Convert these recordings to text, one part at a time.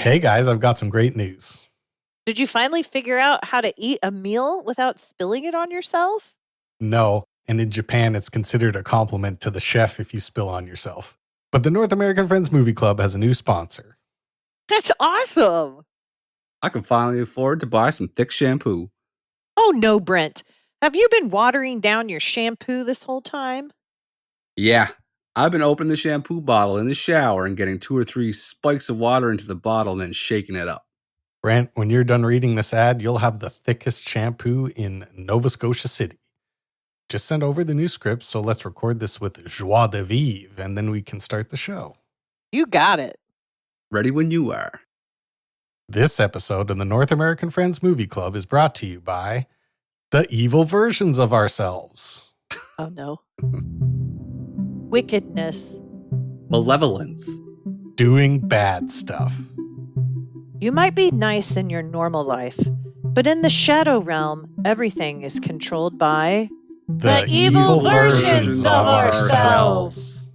Hey guys, I've got some great news. Did you finally figure out how to eat a meal without spilling it on yourself? No, and in Japan, it's considered a compliment to the chef if you spill on yourself. But the North American Friends Movie Club has a new sponsor. That's awesome. I can finally afford to buy some thick shampoo. Oh no, Brent. Have you been watering down your shampoo this whole time? Yeah, I've been opening the shampoo bottle in the shower and getting 2 or 3 spikes of water into the bottle and then shaking it up. Brent, when you're done reading this ad, you'll have the thickest shampoo in Nova Scotia City. Just send over the new script, so let's record this with joie de vivre, and then we can start the show. You got it. Ready when you are. This episode of the North American Friends Movie Club is brought to you by the evil versions of ourselves. Oh no. Wickedness. Malevolence. Doing bad stuff. You might be nice in your normal life, but in the shadow realm, everything is controlled by The evil versions of ourselves.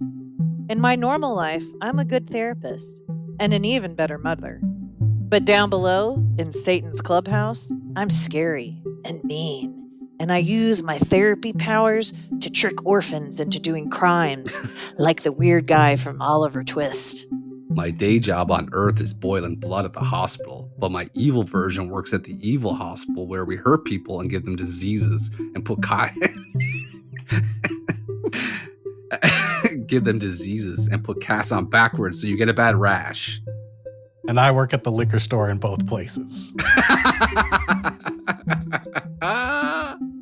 In my normal life, I'm a good therapist and an even better mother. But down below, in Satan's clubhouse, I'm scary and mean. And I use my therapy powers to trick orphans into doing crimes, like the weird guy from Oliver Twist. My day job on Earth is boiling blood at the hospital, but my evil version works at the evil hospital where we hurt people and give them diseases and put give them diseases and put cast on backwards so you get a bad rash. And I work at the liquor store in both places.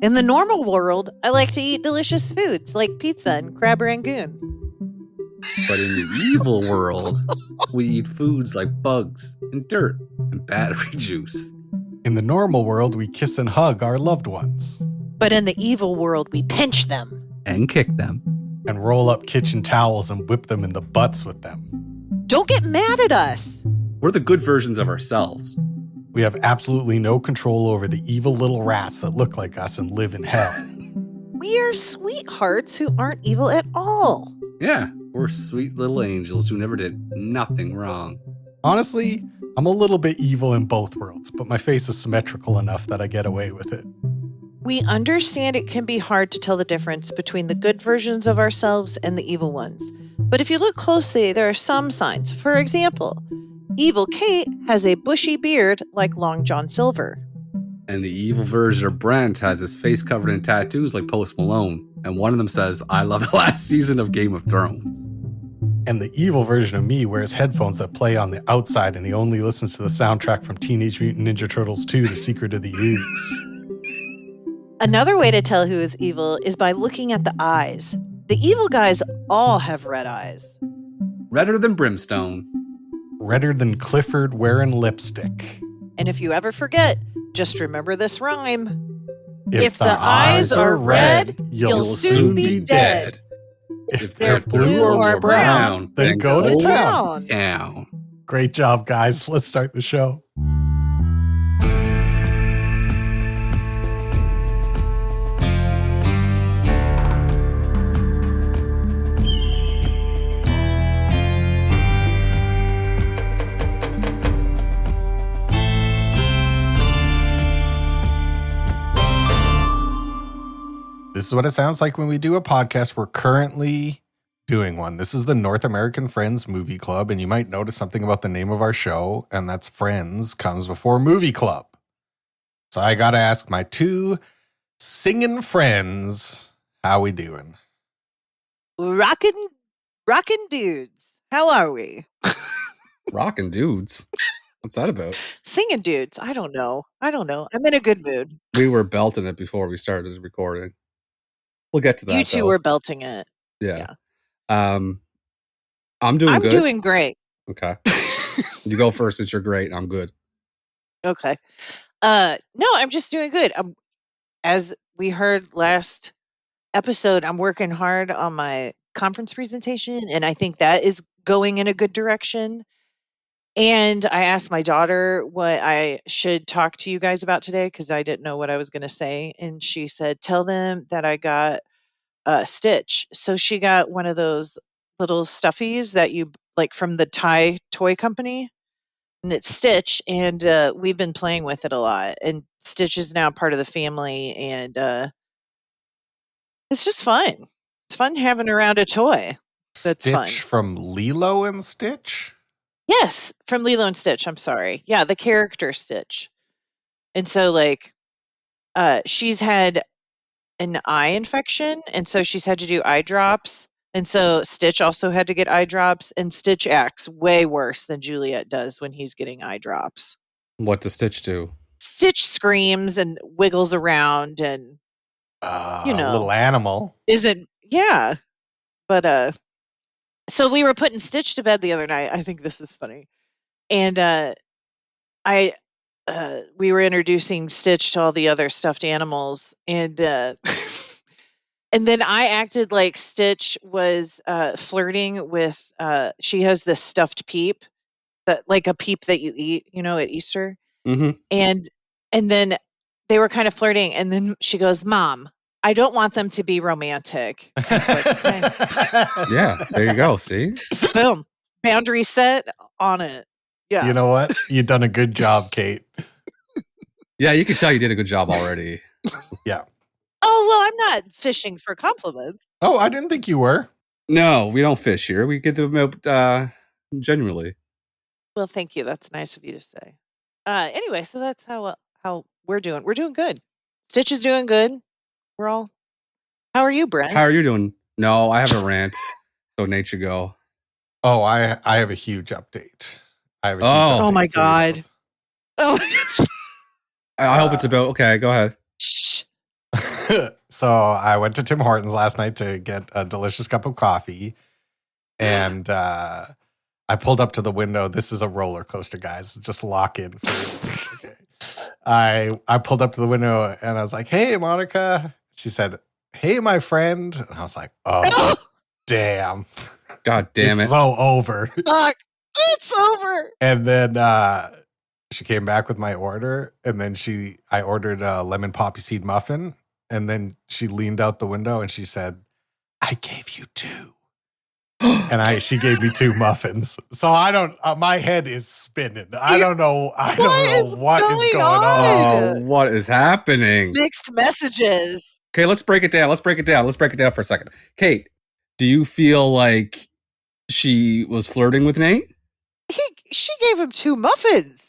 In the normal world, I like to eat delicious foods like pizza and crab rangoon. But in the evil world, we eat foods like bugs and dirt and battery juice. In the normal world, we kiss and hug our loved ones. But in the evil world, we pinch them. And kick them. And roll up kitchen towels and whip them in the butts with them. Don't get mad at us. We're the good versions of ourselves. We have absolutely no control over the evil little rats that look like us and live in hell. We are sweethearts who aren't evil at all. Yeah, we're sweet little angels who never did nothing wrong. Honestly, I'm a little bit evil in both worlds, but my face is symmetrical enough that I get away with it. We understand it can be hard to tell the difference between the good versions of ourselves and the evil ones. But if you look closely, there are some signs. For example, Evil Kate has a bushy beard like Long John Silver. And the evil version of Brent has his face covered in tattoos like Post Malone. And one of them says, I love the last season of Game of Thrones. And the evil version of me wears headphones that play on the outside and he only listens to the soundtrack from Teenage Mutant Ninja Turtles 2, The Secret of the Ooze. Another way to tell who is evil is by looking at the eyes. The evil guys all have red eyes. Redder than brimstone. Redder than Clifford wearing lipstick. And if you ever forget, just remember this rhyme. If the eyes are red, you'll soon be dead. If they're blue or brown, then go to town. Great job, guys. Let's start the show. This is what it sounds like when we do a podcast. We're currently doing one. This is the North American Friends Movie Club, and you might notice something about the name of our show, and that's Friends comes before Movie Club. So I got to ask my two singing friends, how we doing? Rockin' dudes. How are we? Rockin' dudes? What's that about? Singing dudes. I don't know. I'm in a good mood. We were belting it before we started recording. We'll get to that. You two were belting it. Yeah. I'm doing good. I'm doing great. Okay. You go first since you're great. I'm good. Okay. No, I'm just doing good. As we heard last episode, I'm working hard on my conference presentation, and I think that is going in a good direction. And I asked my daughter what I should talk to you guys about today because I didn't know what I was going to say. And she said, tell them that I got Stitch. So she got one of those little stuffies that you like from the Thai toy company. and it's Stitch, and we've been playing with it a lot. And Stitch is now part of the family, and it's just fun. It's fun having around a toy. That's fun. Stitch from Lilo and Stitch? Yes, from Lilo and Stitch. I'm sorry. Yeah, the character Stitch. And so, like, she's had an eye infection, and so she's had to do eye drops. And so Stitch also had to get eye drops, and Stitch acts way worse than Juliet does when he's getting eye drops. What does Stitch do? Stitch screams and wiggles around and, you know, little animal. Yeah. But, so we were putting Stitch to bed the other night. I think this is funny. And we were introducing Stitch to all the other stuffed animals, and and then I acted like Stitch was flirting with. She has this stuffed peep, like a peep that you eat, at Easter. Mm-hmm. And then they were kind of flirting, and then she goes, "Mom, I don't want them to be romantic." Like, okay. Yeah, there you go. See, Boom, boundary set on it. Yeah. You know what? You've done a good job, Kate. Yeah, you can tell you did a good job already. Yeah. Oh, well, I'm not fishing for compliments. Oh, I didn't think you were. No, we don't fish here. We get them genuinely. Well, thank you. That's nice of you to say. Anyway, so that's how we're doing. We're doing good. Stitch is doing good. We're all. How are you, Brent? How are you doing? No, I have a rant. So Nate should go. Oh, I have a huge update. Oh my God. Oh. I hope it's about. Okay, go ahead. Shh. So I went to Tim Hortons last night to get a delicious cup of coffee, and I pulled up to the window. This is a roller coaster, guys. Just lock in. Okay. I pulled up to the window and I was like, "Hey, Monica." She said, "Hey, my friend." And I was like, "Oh, damn. God damn it. It's so over." Fuck. It's over. And then she came back with my order, and then I ordered a lemon poppy seed muffin, and then she leaned out the window and she said, "I gave you 2." And she gave me 2 muffins. So I don't, my head is spinning. I don't know what is going on. Oh, what is happening? Mixed messages. Okay, let's break it down. Let's break it down for a second. Kate, do you feel like she was flirting with Nate? She gave him 2 muffins.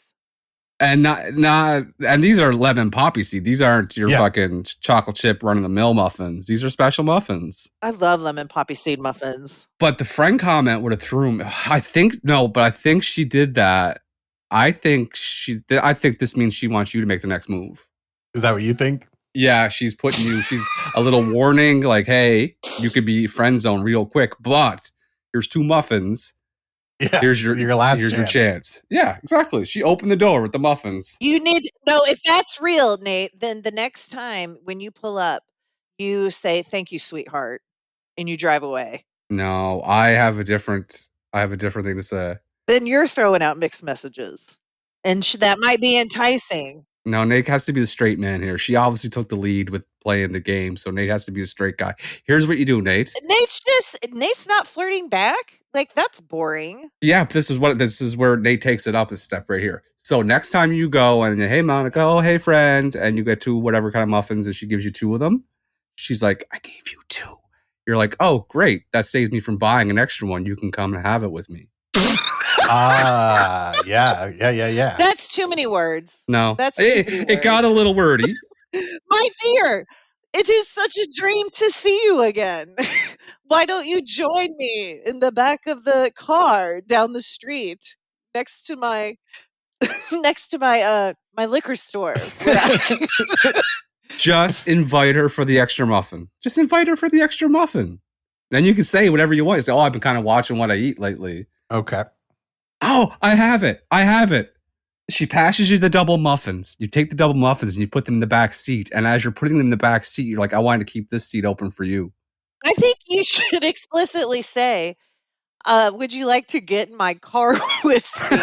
And and these are lemon poppy seed. These aren't your fucking chocolate chip run of the mill muffins. These are special muffins. I love lemon poppy seed muffins. But the friend comment would have threw me. I think she did that. I think this means she wants you to make the next move. Is that what you think? Yeah, she's putting you. She's a little warning, like, hey, you could be friend zone real quick, but here's 2 muffins. Yeah, here's your last. Here's chance. Your chance. Yeah, exactly. She opened the door with the muffins. If that's real, Nate, then the next time when you pull up, you say, "Thank you, sweetheart," and you drive away. No, I have a different thing to say. Then you're throwing out mixed messages, and that might be enticing. No, Nate has to be the straight man here. She obviously took the lead with playing the game, so Nate has to be the straight guy. Here's what you do, Nate. Nate's not flirting back. Like, that's boring. Yeah, this is where Nate takes it up a step right here. So next time you go and, hey, Monica, oh, hey, friend, and you get 2 whatever kind of muffins and she gives you 2 of them, she's like, I gave you 2. You're like, oh, great. That saves me from buying an extra one. You can come and have it with me. Yeah. That's too many words. No. That's too many words. It got a little wordy. My dear, it is such a dream to see you again. Why don't you join me in the back of the car down the street next to my my liquor store? Just invite her for the extra muffin. Just invite her for the extra muffin. Then you can say whatever you want. You say, oh, I've been kind of watching what I eat lately. Okay. Oh, I have it. She passes you the double muffins. You take the double muffins and you put them in the back seat. And as you're putting them in the back seat, you're like, I wanted to keep this seat open for you. I think you should explicitly say, would you like to get in my car with me?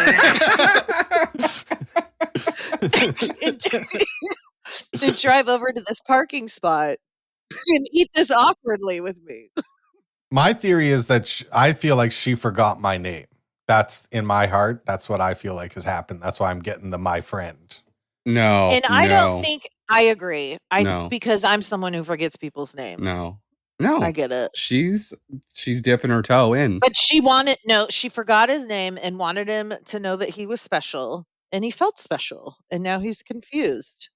and drive over to this parking spot and eat this awkwardly with me. My theory is that I feel like she forgot my name. That's in my heart. That's what I feel like has happened. That's why I'm getting the my friend. No. And I don't think I agree. No. Because I'm someone who forgets people's names. No. I get it. She's dipping her toe in. But she forgot his name and wanted him to know that he was special, and he felt special, and now he's confused,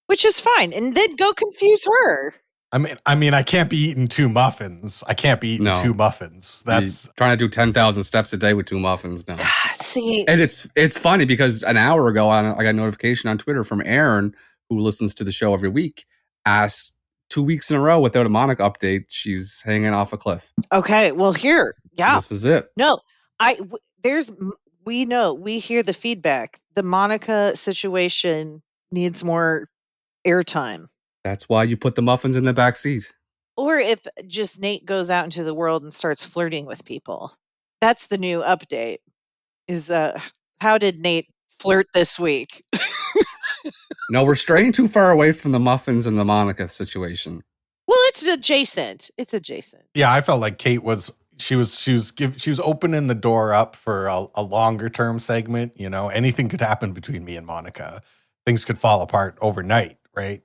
which is fine. And then go confuse her. I mean, I can't be eating 2 muffins. I can't be eating 2 muffins. That's You're trying to do 10,000 steps a day with 2 muffins now. See, and it's funny because an hour ago I got a notification on Twitter from Aaron, who listens to the show every week, asked 2 weeks in a row without a Monica update. She's hanging off a cliff. Okay, well This is it. No, we hear the feedback. The Monica situation needs more airtime. That's why you put the muffins in the back seat. Or if just Nate goes out into the world and starts flirting with people. That's the new update. Is how did Nate flirt this week? No, we're straying too far away from the muffins and the Monica situation. Well, it's adjacent. Yeah, I felt like Kate was opening the door up for a longer term segment. You know, anything could happen between me and Monica. Things could fall apart overnight, right?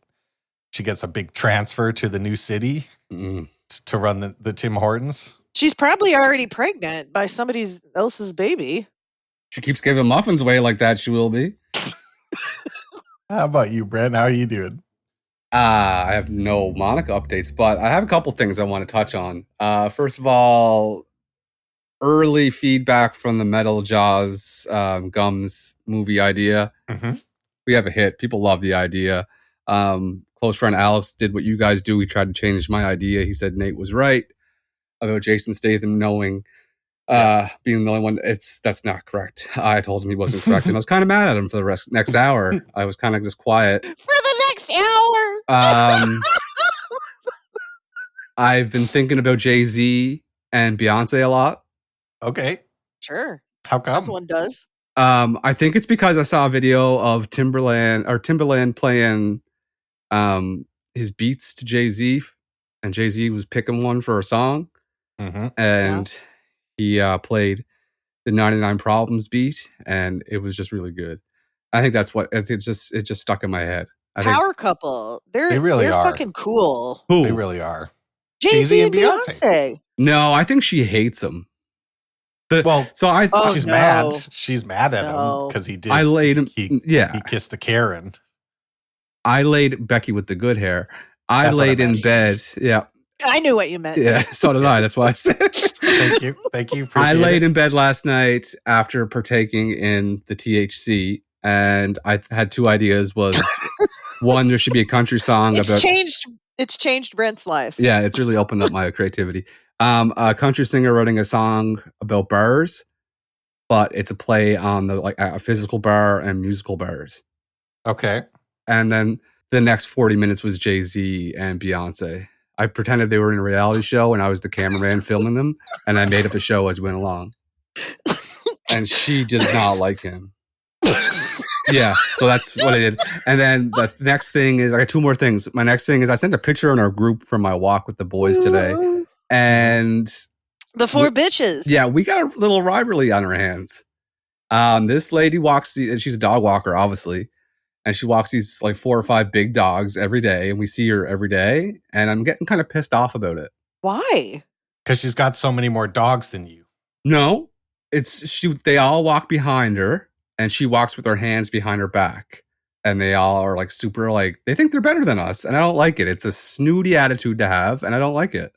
She gets a big transfer to the new city to run the Tim Hortons. She's probably already pregnant by somebody else's baby. She keeps giving muffins away like that. She will be. How about you, Brent? How are you doing? I have no Monica updates, but I have a couple things I want to touch on. First of all, early feedback from the Metal Jaws Gums movie idea. Mm-hmm. We have a hit. People love the idea. Close friend Alex did what you guys do. He tried to change my idea. He said Nate was right about Jason Statham knowing being the only one. That's not correct. I told him he wasn't correct, and I was kind of mad at him for the next hour. I was kind of just quiet for the next hour. I've been thinking about Jay-Z and Beyonce a lot. Okay, sure. How come? This one does. I think it's because I saw a video of Timberland playing his beats to Jay-Z, and Jay-Z was picking one for a song, and he played the 99 Problems beat, and it was just really good. I think that's what it just stuck in my head. Power couple. They really are fucking cool. Who? They really are. Jay-Z and Beyonce. No, I think she hates him. She's mad. She's mad at him because he did. I laid him. He kissed the Karen. I laid Becky with the good hair. I laid in bed. Yeah. I knew what you meant. Yeah, so did I. That's why I said. Thank you. I laid in bed last night after partaking in the THC, and I had 2 ideas. Was one, there should be a country song It's changed Brent's life. Yeah, it's really opened up my creativity. A country singer writing a song about bars, but it's a play on a physical bar and musical bars. Okay. And then the next 40 minutes was Jay-Z and Beyonce. I pretended they were in a reality show and I was the cameraman filming them, and I made up a show as we went along. And she does not like him. Yeah, so that's what I did. And then the next thing is, I got 2 more things. My next thing is I sent a picture in our group from my walk with the boys today. And the 4 bitches. Yeah, we got a little rivalry on our hands. This lady walks, and she's a dog walker, obviously. And she walks these 4 or 5 big dogs every day, and we see her every day. And I'm getting kind of pissed off about it. Why? Because she's got so many more dogs than you. No, they all walk behind her, and she walks with her hands behind her back. And they all are super they think they're better than us. And I don't like it. It's a snooty attitude to have, and I don't like it.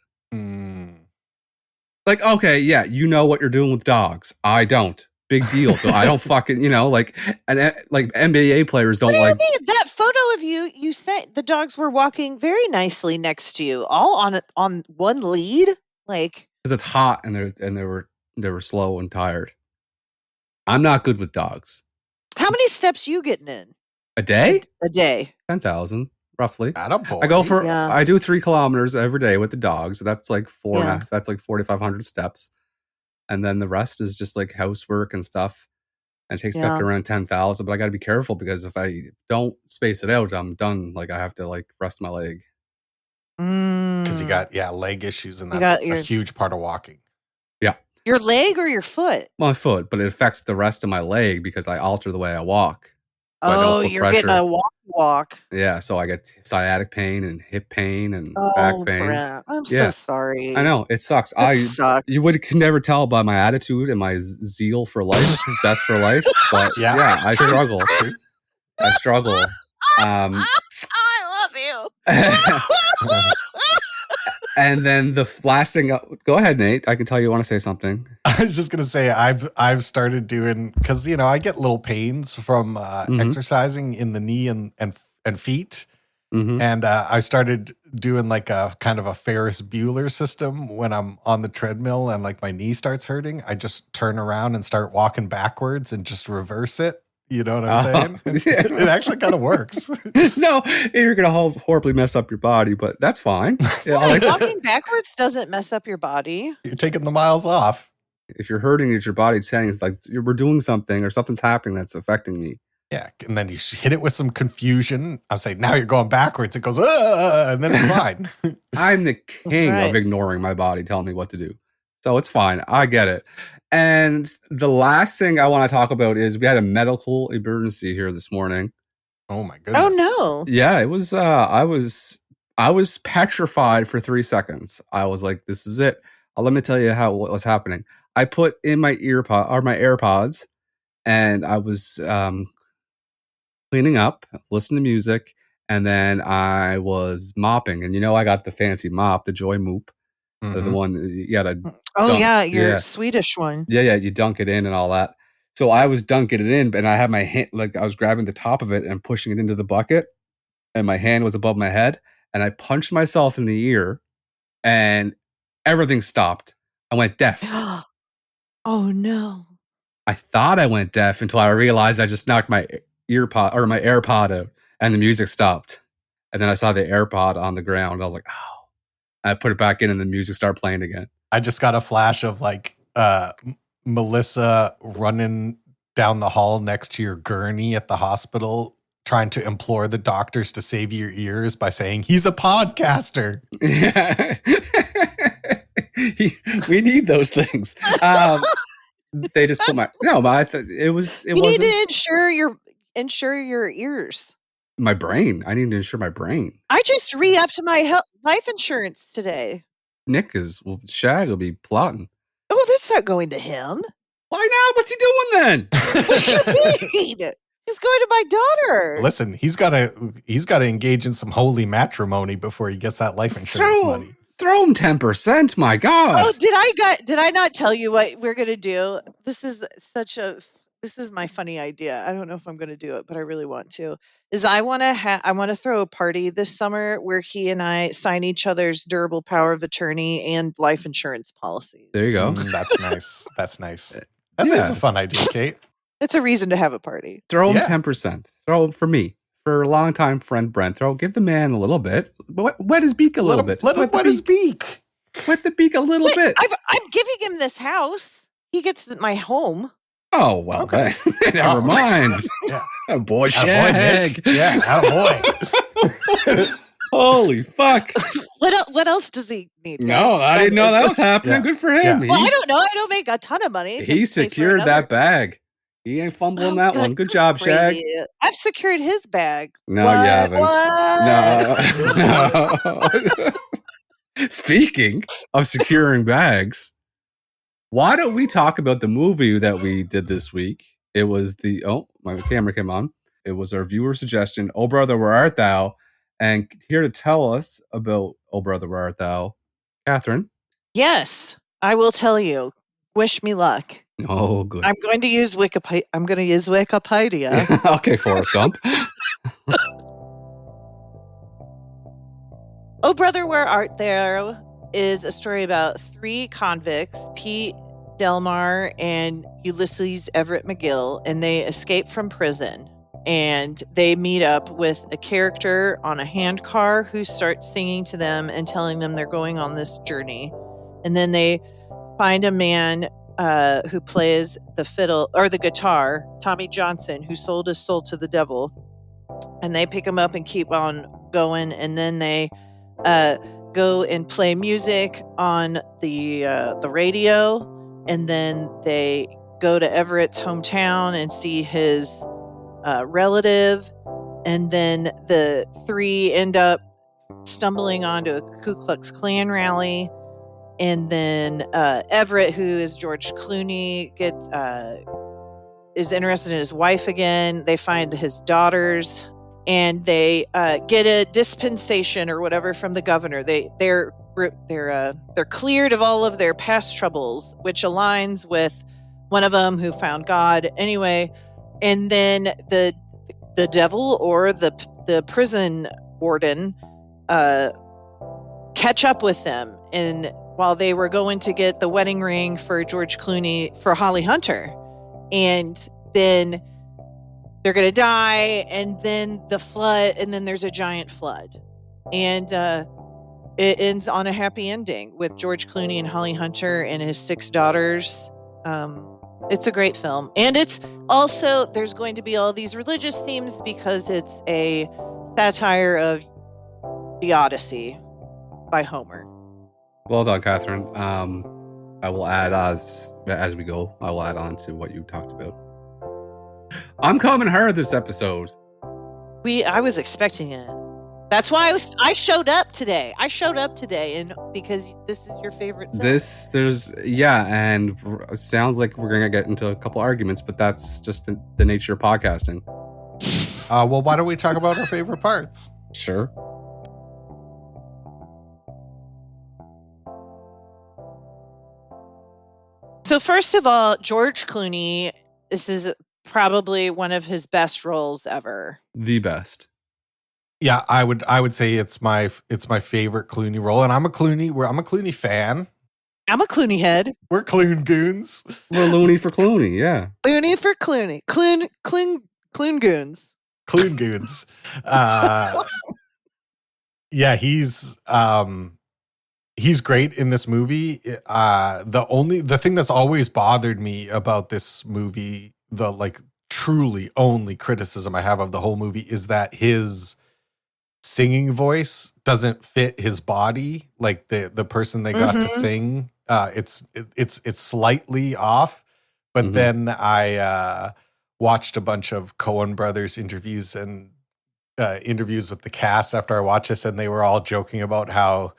Okay, yeah, you know what you're doing with dogs. I don't. Big deal. So I don't fucking, NBA players don't what do you mean? That photo of you said the dogs were walking very nicely next to you, all on one lead, because it's hot and they were slow and tired. I'm not good with dogs. How many steps you getting in a day? 10,000 roughly. Attaboy. I do 3 kilometers every day with the dogs. So that's 4.5. That's 4,500 steps. And then the rest is just housework and stuff. And it takes me up to around 10,000. But I got to be careful because if I don't space it out, I'm done. I have to rest my leg. Because you got leg issues, and that's a huge part of walking. Yeah. Your leg or your foot? My foot, but it affects the rest of my leg because I alter the way I walk. So I don't Oh, put you're getting pressure. a walk. Yeah, so I get sciatic pain and hip pain and back Oh, pain. Brent, I'm so Yeah. sorry. I know, it sucks. That sucks. You could never tell by my attitude and my zeal for life, zest for life, but Yeah. I struggle. I struggle. I love you. And then the last thing, go ahead, Nate. I can tell you want to say something. I was just gonna say I've started doing, because I get little pains from exercising in the knee and feet, and I started doing like a kind of a Ferris Bueller system when I'm on the treadmill and like my knee starts hurting. I just turn around and start walking backwards and just reverse it. You know what I'm saying? It actually kind of works. No, you're going to horribly mess up your body, but that's fine. Yeah, walking backwards doesn't mess up your body. You're taking the miles off. If you're hurting, it's your body saying it's like we're doing something or something's happening that's affecting me. Yeah, and then you hit it with some confusion. I'm saying, now you're going backwards. It goes, and then it's fine. I'm the king of ignoring my body telling me what to do. So it's fine. I get it. And the last thing I want to talk about is we had a medical emergency here this morning. Oh my goodness. Oh no. Yeah, it was I was petrified for 3 seconds. I was like, this is it. Let me tell you what was happening. I put in my my AirPods, and I was cleaning up, listening to music, and then I was mopping. And I got the fancy mop, the Joy Moop. The one you gotta your Swedish one. Yeah, you dunk it in and all that. So I was dunking it in, and I had my hand, like I was grabbing the top of it and pushing it into the bucket, and my hand was above my head, and I punched myself in the ear, and everything stopped. I went deaf. Oh no. I thought I went deaf until I realized I just knocked my my AirPod out, and the music stopped. And then I saw the AirPod on the ground. I was like, oh. I put it back in, and the music started playing again. I just got a flash of like Melissa running down the hall next to your gurney at the hospital, trying to implore the doctors to save your ears by saying, he's a podcaster. Yeah. We need those things. They just put it was. You need to insure your ears. My brain. I need to insure my brain. I just re-upped my life insurance today. Shag will be plotting. Oh, that's not going to him. Why not? What's he doing then? What do you mean? He's going to my daughter. Listen, he's got to engage in some holy matrimony before he gets that life insurance money. Throw him 10%. My God. Oh, did I not tell you what we're gonna do? This is my funny idea. I don't know if I'm gonna do it, but I really want to. I want to throw a party this summer where he and I sign each other's durable power of attorney and life insurance policies. There you go. That's nice. That's nice. That's a fun idea, Kate. It's a reason to have a party. Throw him 10%. Throw for me. For a longtime friend Brent, give the man a little bit. Wet his beak a little bit. Let him wet his beak. Wet the beak a little bit. I'm giving him this house. He gets my home. Oh, well, okay. Never mind. Yeah. Boy, Shag. Yeah, boy. Holy fuck. What else does he need? No, I didn't know that was happening. Yeah. Good for him. Yeah. Well, I don't know. I don't make a ton of money. He secured that bag. He ain't fumbling that one. Good job, Shag. I've secured his bag. No, you haven't. No. Speaking of securing bags, why don't we talk about the movie that we did this week? It was my camera came on. It was our viewer suggestion, Oh Brother, Where Art Thou? And here to tell us about Oh Brother, Where Art Thou? Catherine? Yes, I will tell you. Wish me luck. Oh, good. I'm going to use Wikipedia. Okay, Forrest Gump. Oh Brother, Where Art Thou is a story about 3 convicts, Pete, Delmar, and Ulysses Everett McGill, and they escape from prison. And they meet up with a character on a handcar who starts singing to them and telling them they're going on this journey. And then they find a man who plays the fiddle or the guitar, Tommy Johnson, who sold his soul to the devil. And they pick him up and keep on going. And then they go and play music on the radio. and then they go to Everett's hometown and see his relative, and then the three end up stumbling onto a Ku Klux Klan rally, and then Everett, who is George Clooney, is interested in his wife again. They find his daughters, and they get a dispensation or whatever from the governor. They're cleared of all of their past troubles, which aligns with one of them who found God anyway. And then the devil or the prison warden catch up with them, and while they were going to get the wedding ring for George Clooney for Holly Hunter, and then they're gonna die, and then the flood, and then there's a giant flood, and it ends on a happy ending with George Clooney and Holly Hunter and his 6 daughters. It's a great film, and it's also, there's going to be all these religious themes because it's a satire of the Odyssey by Homer. Well done, Catherine. I will add as we go. I will add on to what you talked about. I'm coming hard this episode. I was expecting it. That's why I showed up today. And because this is your favorite film. And it sounds like we're gonna get into a couple arguments, but that's just the nature of podcasting. Well, why don't we talk about our favorite parts? Sure. So first of all, George Clooney, this is probably one of his best roles ever. The best. Yeah, I would say it's my favorite Clooney role, and I'm a Clooney fan. I'm a Clooney head. We're Cloon goons. We're loony for Clooney, yeah. Clooney for Clooney. Cloon goons. Cloon goons. Yeah, he's great in this movie. The thing that's always bothered me about this movie, the like truly only criticism I have of the whole movie, is that his singing voice doesn't fit his body. Like the person they got to sing, it's slightly off. But then I watched a bunch of Coen brothers interviews and interviews with the cast after I watched this, and they were all joking about how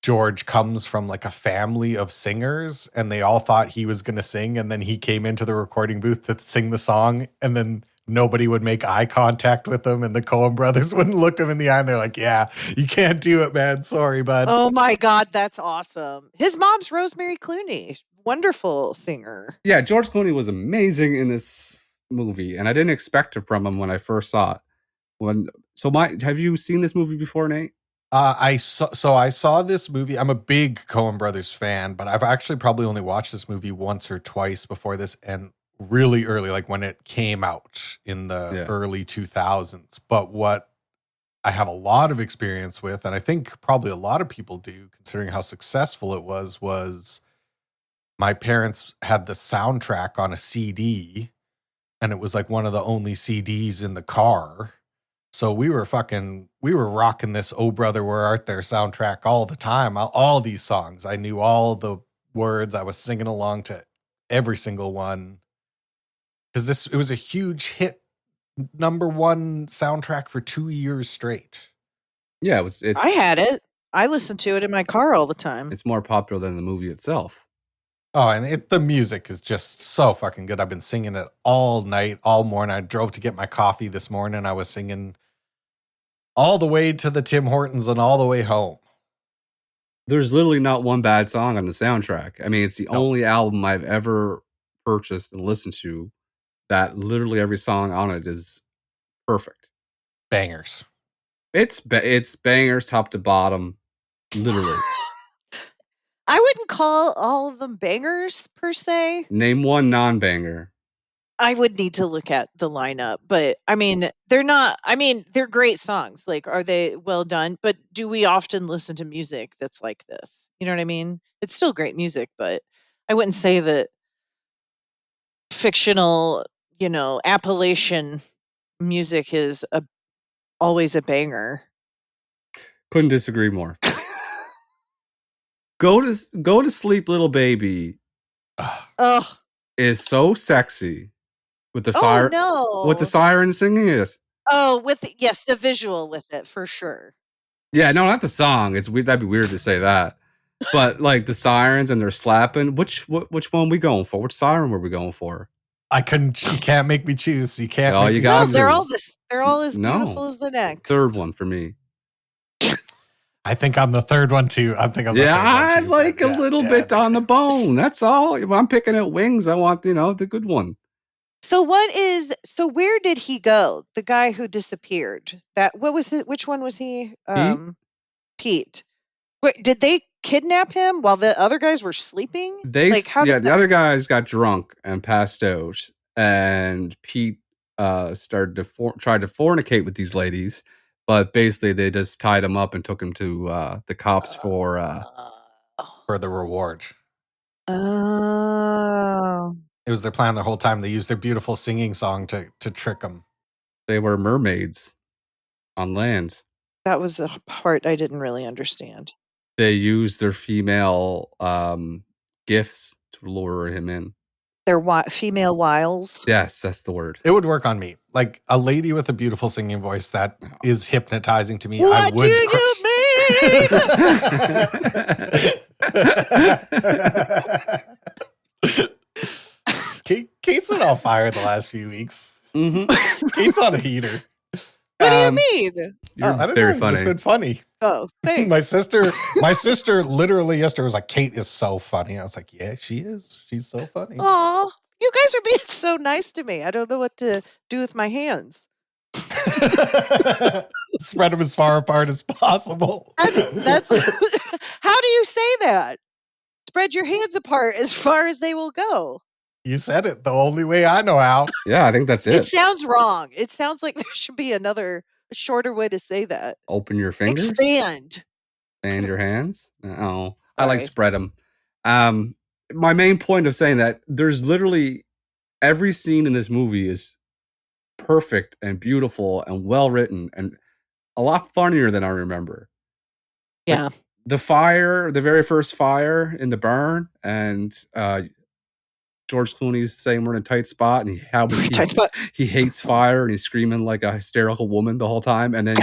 George comes from like a family of singers, and they all thought he was going to sing, and then he came into the recording booth to sing the song, and then nobody would make eye contact with him, and the Coen brothers wouldn't look him in the eye, and they're like, yeah, you can't do it, man. Sorry, bud. Oh my God, that's awesome. His mom's Rosemary Clooney. Wonderful singer. Yeah, George Clooney was amazing in this movie, and I didn't expect it from him when I first saw it. Have you seen this movie before, Nate? I saw this movie. I'm a big Coen brothers fan, but I've actually probably only watched this movie once or twice before this, and really early, like when it came out in the early 2000s. But what I have a lot of experience with, and I think probably a lot of people do, considering how successful it was my parents had the soundtrack on a CD, and it was like one of the only CDs in the car. So we were rocking this "Oh Brother, Where Art Thou" soundtrack all the time. All these songs, I knew all the words. I was singing along to every single one, because it was a huge hit, #1 soundtrack for 2 years straight. Yeah, I had it. I listened to it in my car all the time. It's more popular than the movie itself. Oh, and the music is just so fucking good. I've been singing it all night, all morning. I drove to get my coffee this morning. I was singing all the way to the Tim Hortons and all the way home. There's literally not one bad song on the soundtrack. I mean, it's the only album I've ever purchased and listened to that literally every song on it is perfect. Bangers. It's bangers top to bottom, literally. I wouldn't call all of them bangers per se. Name one non-banger. I would need to look at the lineup, but I mean, they're great songs. Like, are they well done? But do we often listen to music that's like this? You know what I mean? It's still great music, but I wouldn't say that fictional, Appalachian music is always a banger. Couldn't disagree more. Go to Sleep, Little Baby Oh, is so sexy with the oh siren. no. With the siren singing is. Oh, yes, the visual with it for sure. Yeah, no, not the song. It's weird. That'd be weird to say that. But like the sirens and they're slapping. Which one we going for? Which siren were we going for? You can't make me choose. You can't. No, make you me got choose. to. They're all as No. beautiful as the next. Third one for me. I think I'm the third one too. I think I'm. Yeah, the third I one too, like but a little bit on the bone. That's all. If I'm picking at wings, I want the good one. So where did he go? The guy who disappeared. What was it? Which one was he? Pete. Wait, did they kidnap him while the other guys were sleeping? The other guys got drunk and passed out, and Pete started to tried to fornicate with these ladies, but basically they just tied him up and took him to the cops for the reward. Oh. It was their plan the whole time. They used their beautiful singing song to trick them. They were mermaids on land. That was a part I didn't really understand. They used their female gifts to lure him in. Their female wiles? Yes, that's the word. It would work on me. Like a lady with a beautiful singing voice that is hypnotizing to me. What I would do you mean? Kate's been on fire the last few weeks. Mm-hmm. Kate's on a heater. What do you mean? You're I don't very know. funny. It's just been funny. Oh, thanks. my sister literally yesterday was like, Kate is so funny. I was like, yeah, she is. She's so funny. Aw, you guys are being so nice to me. I don't know what to do with my hands. Spread them as far apart as possible. That's how do you say that? Spread your hands apart as far as they will go. You said it the only way I know how. Yeah, I think that's it. It sounds wrong. It sounds like there should be another shorter way to say that. Open your fingers. Expand your hands. Oh, I Sorry. like spread them. My main point of saying that there's literally every scene in this movie is perfect and beautiful and well written and a lot funnier than I remember. Yeah. Like the very first fire in the barn, and George Clooney's saying we're in a tight spot, and he hates fire, and he's screaming like a hysterical woman the whole time. And then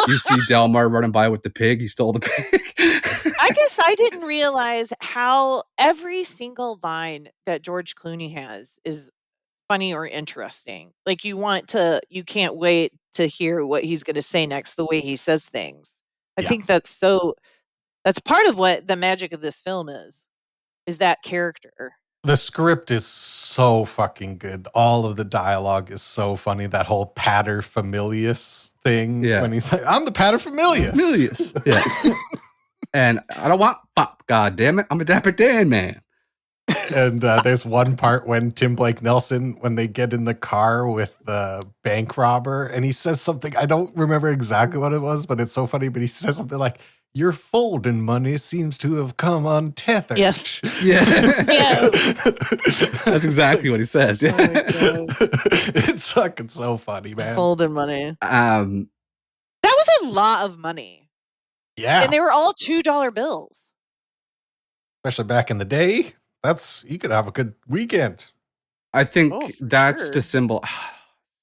you see Delmar running by with the pig. He stole the pig. I guess I didn't realize how every single line that George Clooney has is funny or interesting. Like you can't wait to hear what he's going to say next, the way he says things. I think that's part of what the magic of this film is that character. The script is so fucking good. All of the dialogue is so funny. That whole paterfamilias thing. Yeah. When he's like, I'm the paterfamilias. Yeah. And I don't want pop, god damn it. I'm a Dapper Dan man. And there's one part when Tim Blake Nelson, when they get in the car with the bank robber, and he says something, I don't remember exactly what it was, but it's so funny. But he says something like, your folding money seems to have come untethered. Yes. Yeah. Yes. That's exactly what he says. Yeah. Oh, it's fucking so funny, man. Folding money. That was a lot of money. Yeah. And they were all $2 bills. Especially back in the day. You could have a good weekend. I think that's sure. to symbol.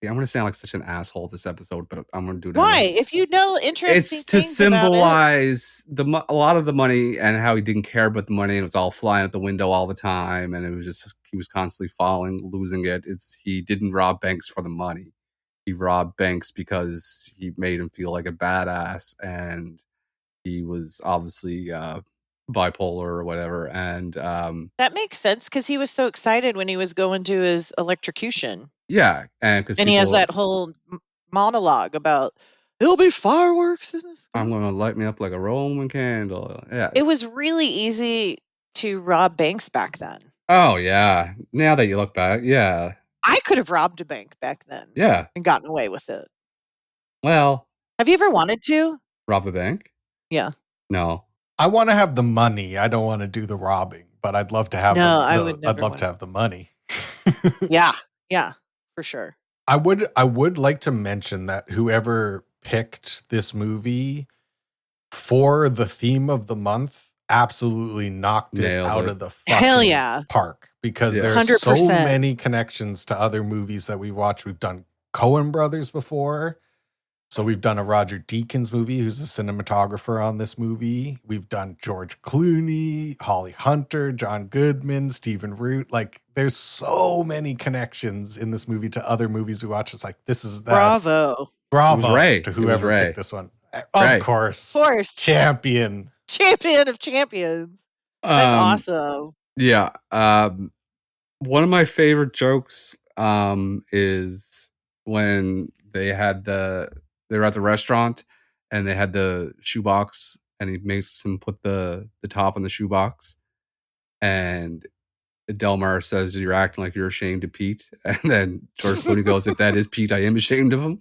I'm going to sound like such an asshole this episode, but I'm going to do it. Why? Anyway. If you know interesting it's to things symbolize a lot of the money and how he didn't care about the money and it was all flying out the window all the time. And it was just, he was constantly losing it. He didn't rob banks for the money. He robbed banks because he made him feel like a badass, and he was obviously bipolar or whatever. And that makes sense because he was so excited when he was going to his electrocution. Yeah, and he has that whole monologue about there'll be fireworks in this. I'm going to light me up like a Roman candle. Yeah, it was really easy to rob banks back then. Oh yeah, now that you look back, yeah, I could have robbed a bank back then. Yeah, and gotten away with it. Well, have you ever wanted to rob a bank? Yeah. No. I want to have the money. I don't want to do the robbing, but I'd love to have. I'd love to have the money. Yeah, for sure. I would like to mention that whoever picked this movie for the theme of the month, absolutely knocked it Nailed out it. of the Hell fucking yeah. park because Yeah. there's so 100%. many connections to other movies that we've watched. We've done Coen brothers before. So we've done a Roger Deakins movie, who's the cinematographer on this movie. We've done George Clooney, Holly Hunter, John Goodman, Stephen Root. Like, there's so many connections in this movie to other movies we watch. It's like, this is that. Bravo. Bravo Ray. to It was whoever Ray. picked this one. Ray. Of course. Champion. Champion of champions. That's awesome. Yeah. One of my favorite jokes is when they were at the restaurant and they had the shoebox and he makes him put the top on the shoebox and Delmar says, "You're acting like you're ashamed of Pete." And then George Clooney goes, "If that is Pete, I am ashamed of him."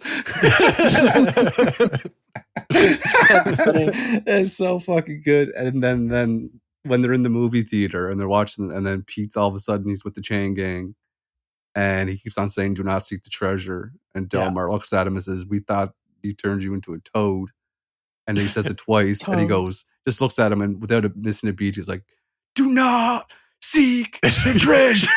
It's so fucking good. And then when they're in the movie theater and they're watching, and then Pete's all of a sudden he's with the chain gang and he keeps on saying, "Do not seek the treasure." And Delmar looks at him and says, "We thought he turned you into a toad." And then he says it twice and he goes, just looks at him and without missing a beat, he's like, "Do not seek the treasure."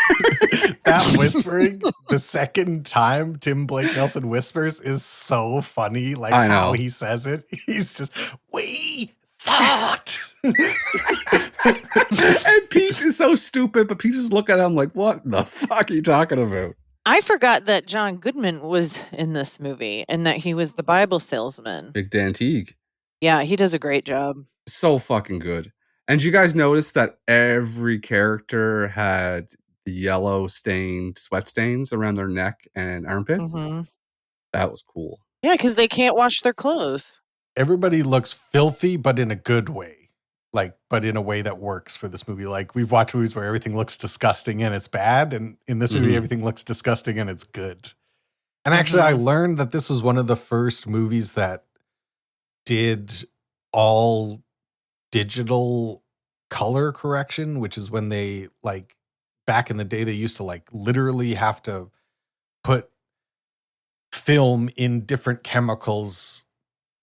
That whispering, the second time Tim Blake Nelson whispers is so funny. Like I know. how he says it. He's just, "We thought." And Pete is so stupid, but Pete just look at him like, "What the fuck are you talking about?" I forgot that John Goodman was in this movie and that he was the Bible salesman. Big Dan Teague. Yeah, he does a great job. So fucking good. And you guys notice that every character had the yellow stained sweat stains around their neck and armpits? Mm-hmm. That was cool. Yeah, because they can't wash their clothes. Everybody looks filthy, but in a good way. Like, but in a way that works for this movie. Like, we've watched movies where everything looks disgusting and it's bad. And in this movie, everything looks disgusting and it's good. And actually, I learned that this was one of the first movies that did all digital color correction, which is when they, like, back in the day, they used to, like, literally have to put film in different chemicals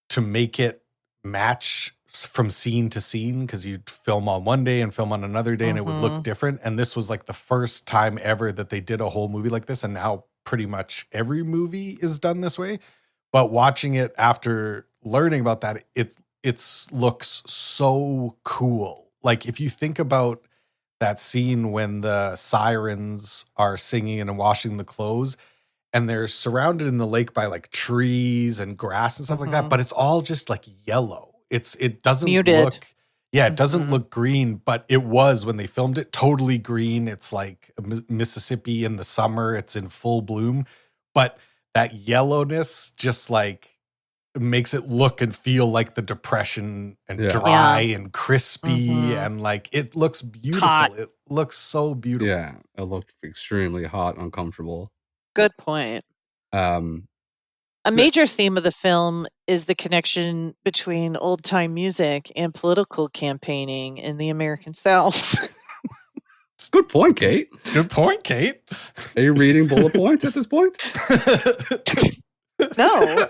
to make it match from scene to scene, because you'd film on one day and film on another day and it would look different. And this was like the first time ever that they did a whole movie like this. And now pretty much every movie is done this way. But watching it after learning about that, it looks so cool. Like, if you think about that scene when the sirens are singing and washing the clothes, and they're surrounded in the lake by like trees and grass and stuff like that, but it's all just like yellow. It doesn't muted. look, it doesn't look green, but it was when they filmed it totally green. It's like Mississippi in the summer. It's in full bloom, but that yellowness just like makes it look and feel like the Depression and dry and crispy and like it looks beautiful. Hot. It looks so beautiful. Yeah, it looked extremely hot, uncomfortable. Good point. A major theme of the film is the connection between old-time music and political campaigning in the American South. Good point, Kate. Good point, Kate. Are you reading bullet points at this point? No,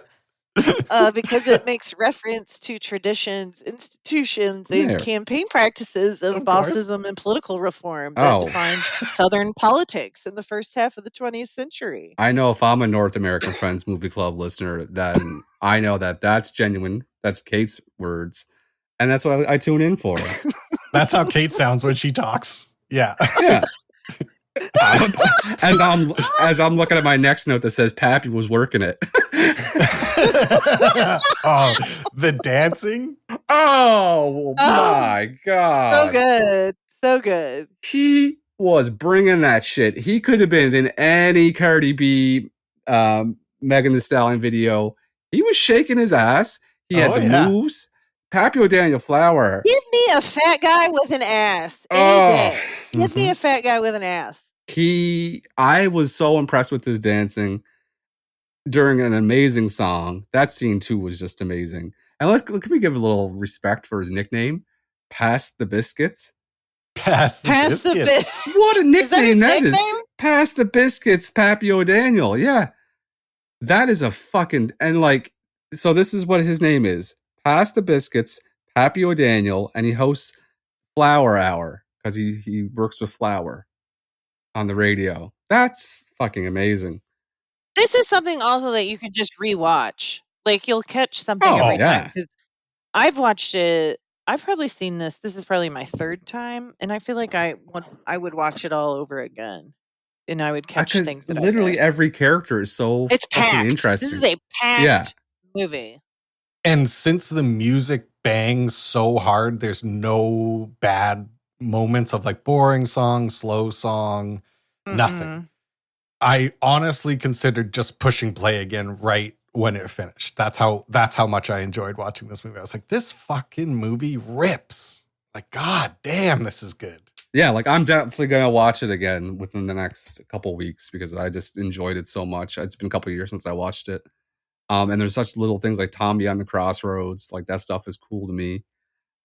because it makes reference to traditions, institutions, and campaign practices of bossism and political reform that defined Southern politics in the first half of the 20th century. I know if I'm a North American Friends Movie Club listener, then I know that that's genuine. That's Kate's words. And that's what I tune in for. That's how Kate sounds when she talks. Yeah. Yeah. As I'm looking at my next note that says Pappy was working it. Oh, the dancing? Oh my God. So good. So good. He was bringing that shit. He could have been in any Cardi B, Megan Thee Stallion video. He was shaking his ass. He had the moves. Pappy O'Daniel Flower. Give me a fat guy with an ass any day. Give me a fat guy with an ass. I was so impressed with his dancing during an amazing song. That scene too was just amazing. And can we give a little respect for his nickname? Pass the Biscuits. Pass the Biscuits. What a nickname that is. Pass the Biscuits, Pappy O'Daniel. Yeah. That is a fucking, and like, so this is what his name is. Pass the Biscuits, Pappy O'Daniel, and he hosts Flower Hour, because he works with Flower on the radio. That's fucking amazing. This is something also that you could just rewatch. Like, you'll catch something every time. 'Cause I've watched it. I've probably seen this. This is probably my third time, and I feel like I would watch it all over again, and I would catch Because things that I literally missed. every character is so It's fucking packed. interesting. This is a packed movie. And since the music bangs so hard, there's no bad moments of like boring song, slow song, nothing. I honestly considered just pushing play again right when it finished. That's how much I enjoyed watching this movie. I was like, this fucking movie rips. Like, god damn, this is good. Yeah, like I'm definitely gonna watch it again within the next couple weeks because I just enjoyed it so much. It's been a couple years since I watched it. And there's such little things like Tommy on the Crossroads, like that stuff is cool to me.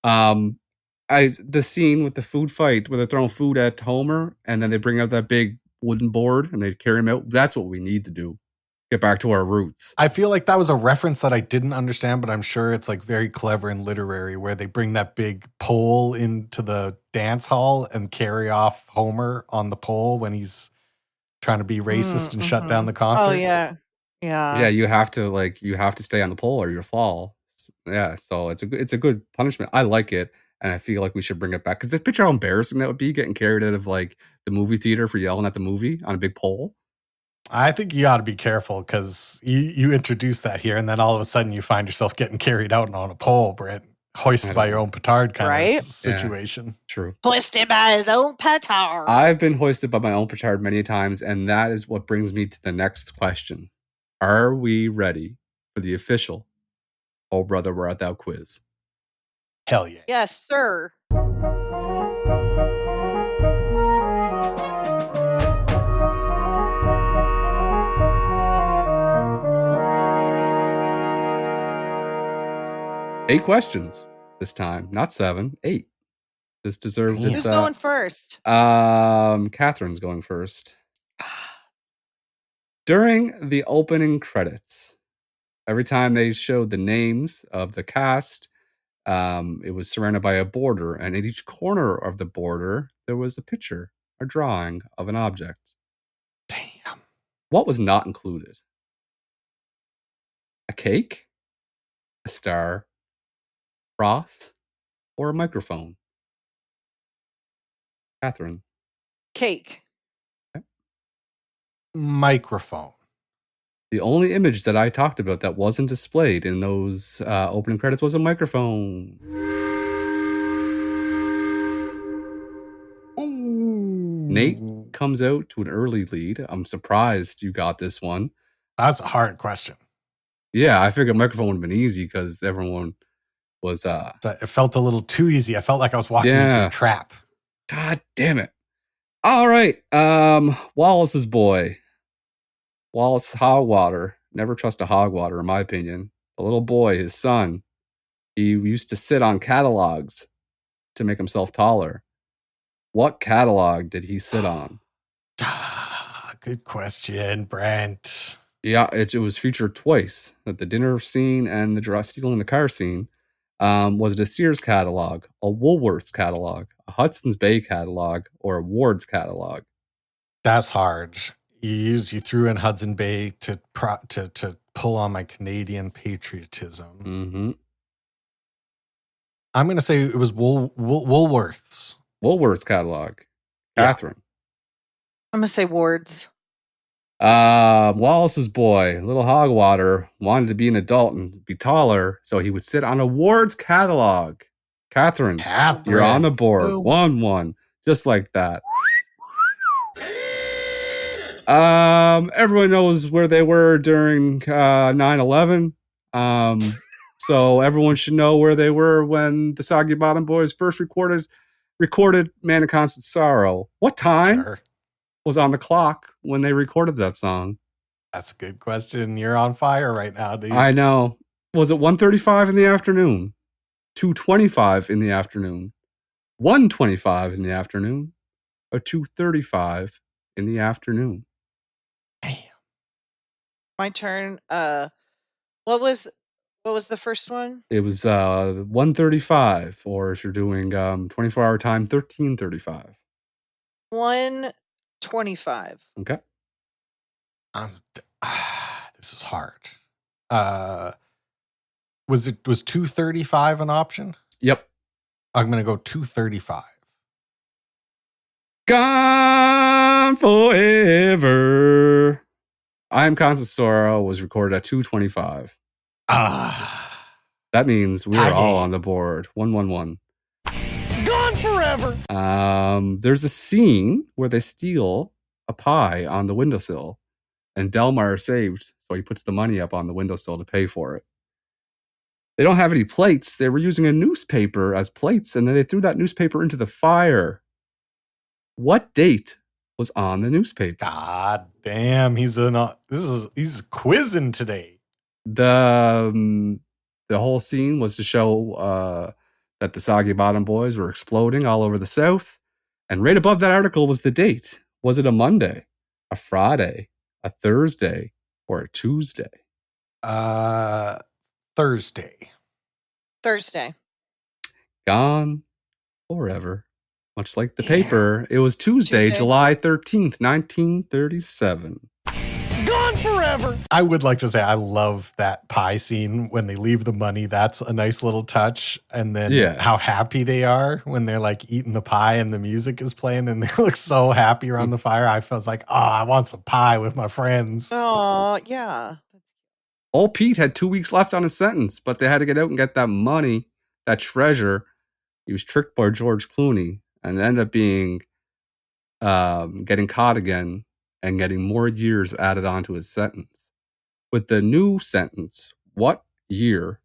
The scene with the food fight where they're throwing food at Homer and then they bring out that big wooden board and they carry him out. That's what we need to do. Get back to our roots. I feel like that was a reference that I didn't understand, but I'm sure it's like very clever and literary where they bring that big pole into the dance hall and carry off Homer on the pole when he's trying to be racist and shut down the concert. Oh yeah. Yeah, you have to stay on the pole or you'll fall. Yeah, so it's a good punishment. I like it, and I feel like we should bring it back because the picture how embarrassing that would be getting carried out of like the movie theater for yelling at the movie on a big pole. I think you got to be careful because you introduce that here, and then all of a sudden you find yourself getting carried out on a pole, Brent, hoisted by your own petard kind of situation. Yeah, true. Hoisted by his own petard. I've been hoisted by my own petard many times, and that is what brings me to the next question. Are we ready for the official Oh Brother, Where Art Thou quiz? Hell yeah. Yes, sir. Eight questions this time, not 7, 8. This deserves Who's going first? Catherine's going first. During the opening credits, every time they showed the names of the cast, it was surrounded by a border, and at each corner of the border, there was a picture, a drawing of an object. Damn. What was not included? A cake? A star? Cross? Or a microphone? Catherine. Cake. Okay. Microphone. The only image that I talked about that wasn't displayed in those opening credits was a microphone. Ooh. Nate comes out to an early lead. I'm surprised you got this one. That's a hard question. Yeah, I figured microphone would have been easy because everyone was... It felt a little too easy. I felt like I was walking into a trap. God damn it. All right. Wallace's boy. Wallace Hogwater. Never trust a hogwater, in my opinion. The little boy, his son, he used to sit on catalogs to make himself taller. What catalog did he sit on? Good question, Brent. Yeah, it was featured twice. At the dinner scene and the stealing the car scene. Was it a Sears catalog, a Woolworths catalog, a Hudson's Bay catalog, or a Ward's catalog? That's hard. You threw in Hudson Bay to pull on my Canadian patriotism. Mm-hmm. I'm going to say it was Woolworths. Woolworths catalog. Catherine. I'm going to say Ward's. Wallace's boy, little Hogwater, wanted to be an adult and be taller, so he would sit on a Ward's catalog. Catherine, you're on the board. 1-1. Just like that. Everyone knows where they were during 9/11. So everyone should know where they were when the Soggy Bottom Boys first recorded Man of Constant Sorrow. What time was on the clock when they recorded that song? That's a good question. You're on fire right now, dude. I know. Was it 1:35 in the afternoon? 2:25 in the afternoon? 1:25 in the afternoon? Or 2:35 in the afternoon? Damn. My turn. What was What was the first one? It was 135, or if you're doing 24-hour time, 1335. 125. Okay. This is hard. Was 235 an option? Yep. I'm gonna go 235. Gone forever. I Am Constance Sorrow was recorded at 225. That means we are all on the board. 111. Gone forever. There's a scene where they steal a pie on the windowsill, and Delmar is saved, so he puts the money up on the windowsill to pay for it. They don't have any plates. They were using a newspaper as plates, and then they threw that newspaper into the fire. What date was on the newspaper? God damn, he's quizzing today. The whole scene was to show that the Soggy Bottom Boys were exploding all over the South. And right above that article was the date. Was it a Monday, a Friday, a Thursday, or a Tuesday? Thursday. Gone forever. Much like the paper, it was Tuesday, July 13th, 1937. Gone forever. I would like to say I love that pie scene when they leave the money. That's a nice little touch. And then how happy they are when they're like eating the pie and the music is playing and they look so happy around the fire. I was like, oh, I want some pie with my friends. Oh, yeah. Old Pete had 2 weeks left on his sentence, but they had to get out and get that money, that treasure. He was tricked by George Clooney and ended up being getting caught again and getting more years added onto his sentence. With the new sentence, what year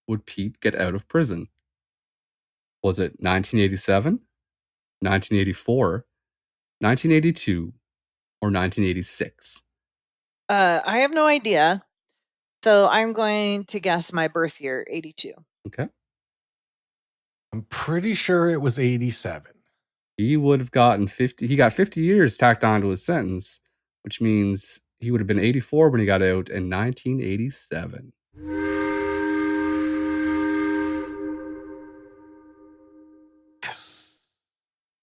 would Pete get out of prison? Was it 1987, 1984, 1982, or 1986? I have no idea. So I'm going to guess my birth year, 82. Okay. I'm pretty sure it was 87. He would have gotten 50. He got 50 years tacked onto his sentence, which means he would have been 84 when he got out in 1987. Yes.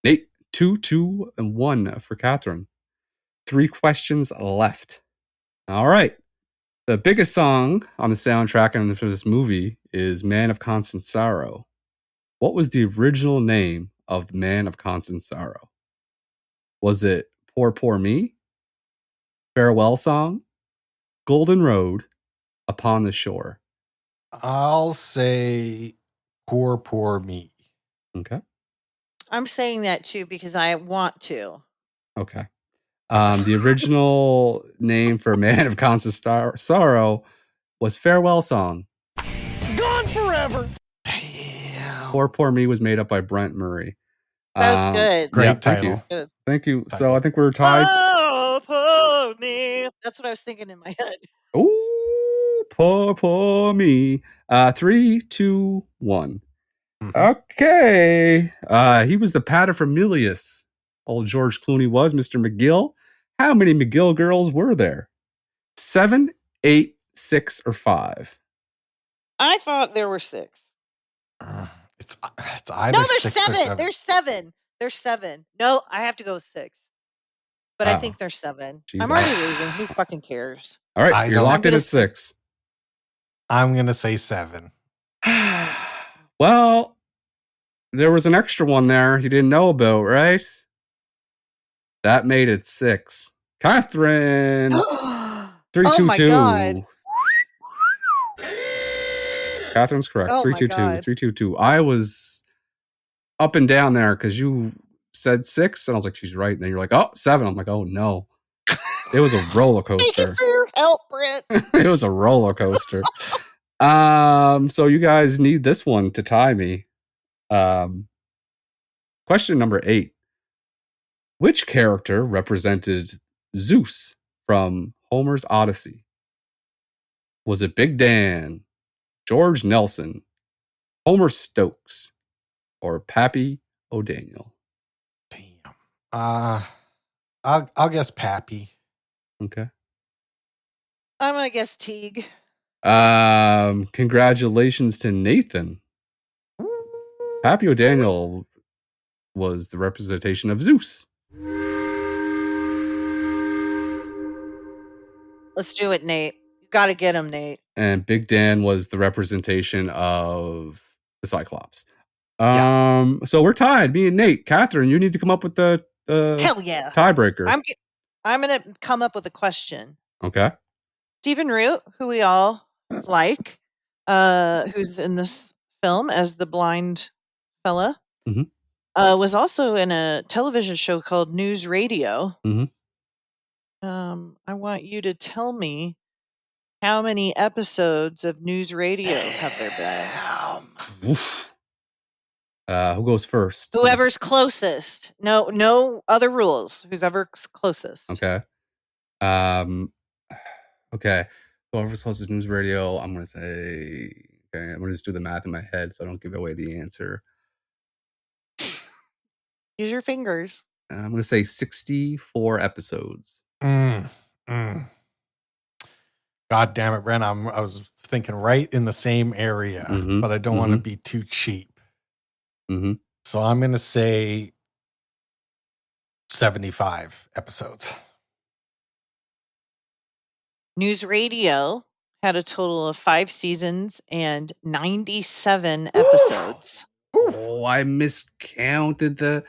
Nate, 2-2-1 for Catherine. 3 questions left. All right. The biggest song on the soundtrack and for this movie is Man of Constant Sorrow. What was the original name of Man of Constant Sorrow? Was it Poor Poor Me, Farewell Song, Golden Road, Upon the Shore? I'll say Poor Poor Me. Okay. I'm saying that too because I want to. Okay. The original name for Man of Constant Sorrow was Farewell Song. Gone forever. Damn. Poor Poor Me was made up by Brent Murray. That was good. Great title. Thank you. So I think we're tied. Oh, poor me. That's what I was thinking in my head. Ooh, poor, poor me. 3, 2, 1. Mm-hmm. Okay. He was the paterfamilias. Old George Clooney was Mr. McGill. How many McGill girls were there? 7, 8, 6, or 5? I thought there were 6. It's either No, there's 6 or 7. 7. There's 7. No, I have to go with 6. But I think there's 7. Jeez, I'm already losing. Who fucking cares? All right, you're locked in at 6. I'm going to say 7. Well, there was an extra one there you didn't know about, right? That made it 6. Catherine! 3, 2, 2. My God. Catherine's correct. Oh 3, my 2, 2. God. 3, 2, 2. I was up and down there because you said 6, and I was like, she's right. And then you're like, oh, 7. I'm like, oh no. It was a roller Thank coaster. you for your help, Brent. It was a roller coaster. So you guys need this one to tie me. Question number 8. Which character represented Zeus from Homer's Odyssey? Was it Big Dan, George Nelson, Homer Stokes, or Pappy O'Daniel? Damn. I'll guess Pappy. Okay. I'm going to guess Teague. Congratulations to Nathan. Happy O'Daniel was the representation of Zeus. Let's do it, Nate. You got to get him, Nate. And Big Dan was the representation of the Cyclops. So we're tied, me and Nate. Catherine, you need to come up with the Hell yeah. tiebreaker. I'm going to come up with a question. Okay. Stephen Root, who we all like, who's in this film as the blind fella, was also in a television show called News Radio. I want you to tell me how many episodes of News Radio have there been. Who goes first? Whoever's closest. No other rules. Whoever's closest. Okay. Okay. Whoever's closest to News Radio, I'm going to say... Okay, I'm going to just do the math in my head so I don't give away the answer. Use your fingers. I'm going to say 64 episodes. God damn it, Brent. I was thinking right in the same area, but I don't want to be too cheap. So I'm going to say 75 episodes. News Radio had a total of 5 seasons and 97 episodes. Oh, I miscounted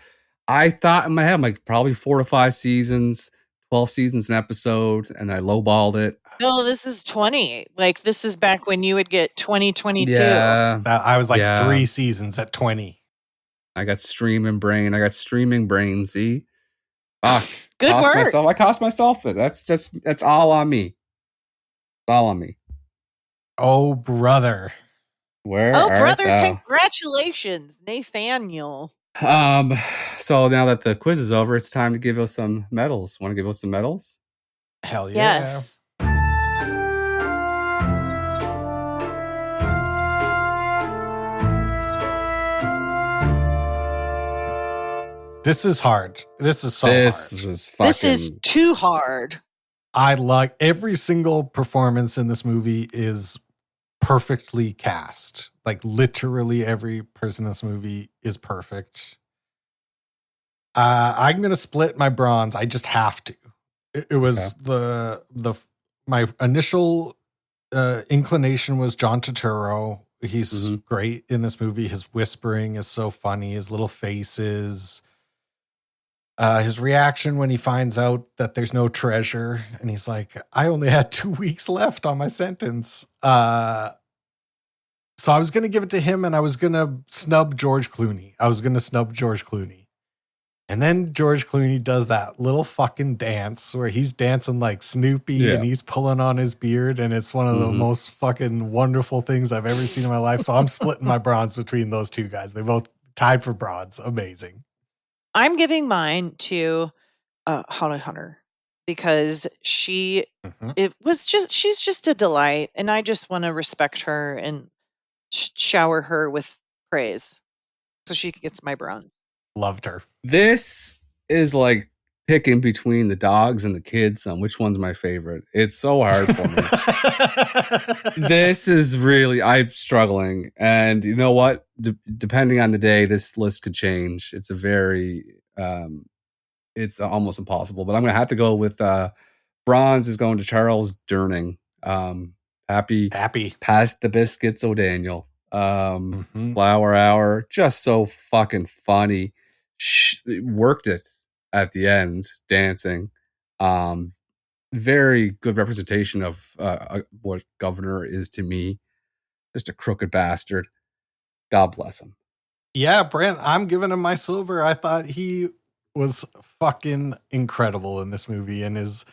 I thought in my head, I'm like, probably 4 to 5 seasons, 12 seasons an episode, and I lowballed it. No, this is 20. Like, this is back when you would get 2022. Yeah. I was like 3 seasons at 20. I got streaming brain, see? Fuck. Good work. I cost myself it. That's all on me. All on me. Oh, brother. Congratulations, Nathaniel. So now that the quiz is over, it's time to give us some medals. Want to give us some medals? Hell yeah. Yes. This is hard. This is so hard. This is too hard. I like every single performance in this movie is perfectly cast. Like literally every person in this movie is perfect. I'm going to split my bronze. I just have to. It was my initial inclination was John Turturro. He's great in this movie. His whispering is so funny. His little faces. His reaction when he finds out that there's no treasure and he's like, I only had 2 weeks left on my sentence. So I was going to give it to him and I was going to snub George Clooney. And then George Clooney does that little fucking dance where he's dancing like Snoopy and he's pulling on his beard. And it's one of the most fucking wonderful things I've ever seen in my life. So I'm splitting my bronze between those two guys. They both tied for bronze. Amazing. I'm giving mine to Holly Hunter because she's just a delight, and I just want to respect her and shower her with praise, so she gets my bronze. Loved her. This is like picking between the dogs and the kids on which one's my favorite. It's so hard for me. This is really, I'm struggling. And you know what? Depending on the day, this list could change. It's a very, it's almost impossible. But I'm going to have to go with bronze is going to Charles Durning. Happy. Pass the biscuits, O'Daniel. Flower Hour. Just so fucking funny. Worked it at the end, dancing. Very good representation of what Governor is to me. Just a crooked bastard. God bless him. Yeah, Brent, I'm giving him my silver. I thought he was fucking incredible in this movie and his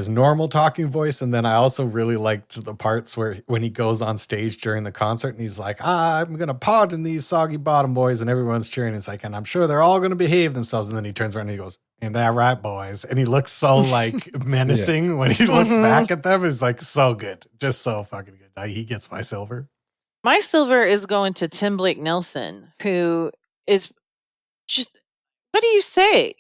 normal talking voice. And then I also really liked the parts where when he goes on stage during the concert and he's like, I'm going to pardon these soggy bottom boys. And everyone's cheering. It's like, and I'm sure they're all going to behave themselves. And then he turns around and he goes, and that right, boys. And he looks so like menacing when he looks back at them. Is like so good. Just so fucking good. He gets my silver. My silver is going to Tim Blake Nelson, who is just, what do you say?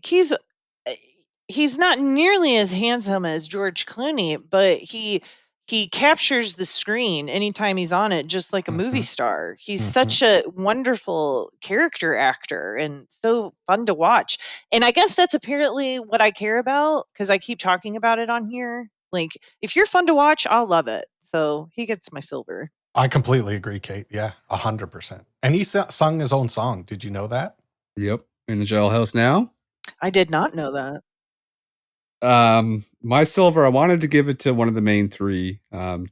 He's not nearly as handsome as George Clooney, but he he captures the screen anytime he's on it, just like a movie star. He's such a wonderful character actor and so fun to watch. And I guess that's apparently what I care about, because I keep talking about it on here. Like, if you're fun to watch, I'll love it. So he gets my silver. I completely agree, Kate. Yeah, 100%. And he sung his own song. Did you know that? Yep. In the jailhouse now. I did not know that. My silver, I wanted to give it to one of the main three,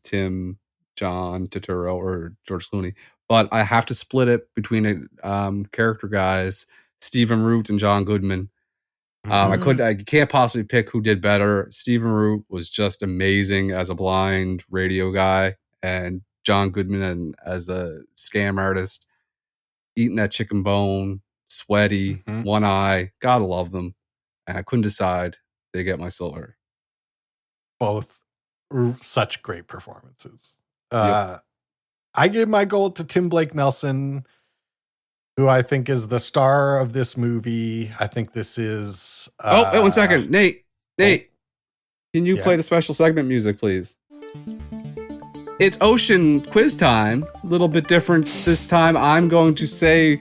Tim, John, Turturro, or George Clooney, but I have to split it between character guys, Stephen Root and John Goodman. I can't possibly pick who did better. Stephen Root was just amazing as a blind radio guy, and John Goodman as a scam artist, eating that chicken bone, sweaty, one eye. Gotta love them. And I couldn't decide. They get my silver. Both such great performances. Yep. I give my gold to Tim Blake Nelson, who I think is the star of this movie. I think this is... wait 1 second. Nate, can you play the special segment music, please? It's ocean quiz time. A little bit different this time. I'm going to say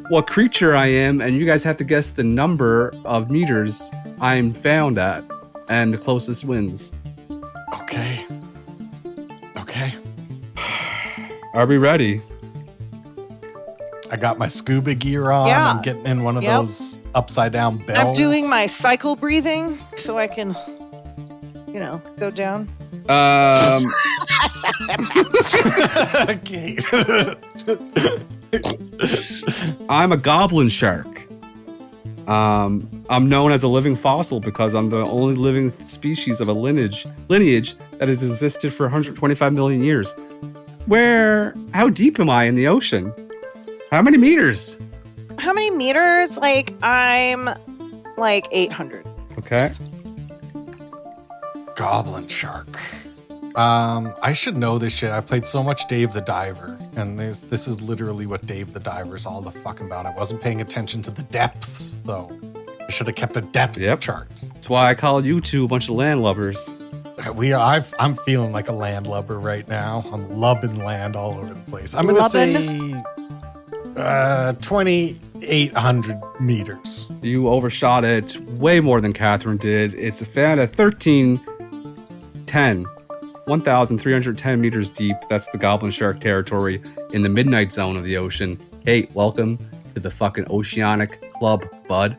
what creature I am, and you guys have to guess the number of meters I'm found at, and the closest wins. Okay. Are we ready? I got my scuba gear on. Yeah. I'm getting in one of those upside down bells. I'm doing my cycle breathing so I can, go down. Okay. I'm a goblin shark. I'm known as a living fossil because I'm the only living species of a lineage that has existed for 125 million years. How deep am I in the ocean? How many meters? How many meters? I'm 800. Okay. Goblin shark. I should know this shit. I played so much Dave the Diver, and this is literally what Dave the Diver is all the fucking about. I wasn't paying attention to the depths, though. I should have kept a depth chart. That's why I call you two a bunch of landlubbers. I'm feeling like a landlubber right now. I'm lubbing land all over the place. I'm going to say 2,800 meters. You overshot it way more than Catherine did. It's found at 1,310 meters deep. That's the goblin shark territory in the midnight zone of the ocean. Hey, welcome to the fucking Oceanic Club, bud.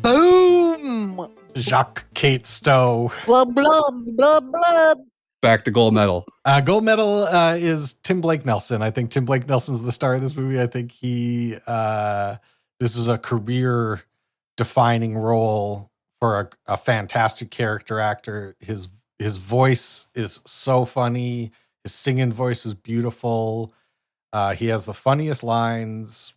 Boom! Jacques Kate Stowe. Blub, blub, blub, blub. Back to gold medal. Gold medal is Tim Blake Nelson. I think Tim Blake Nelson's the star of this movie. I think this is a career-defining role for a fantastic character actor. His voice is so funny. His singing voice is beautiful. He has the funniest lines.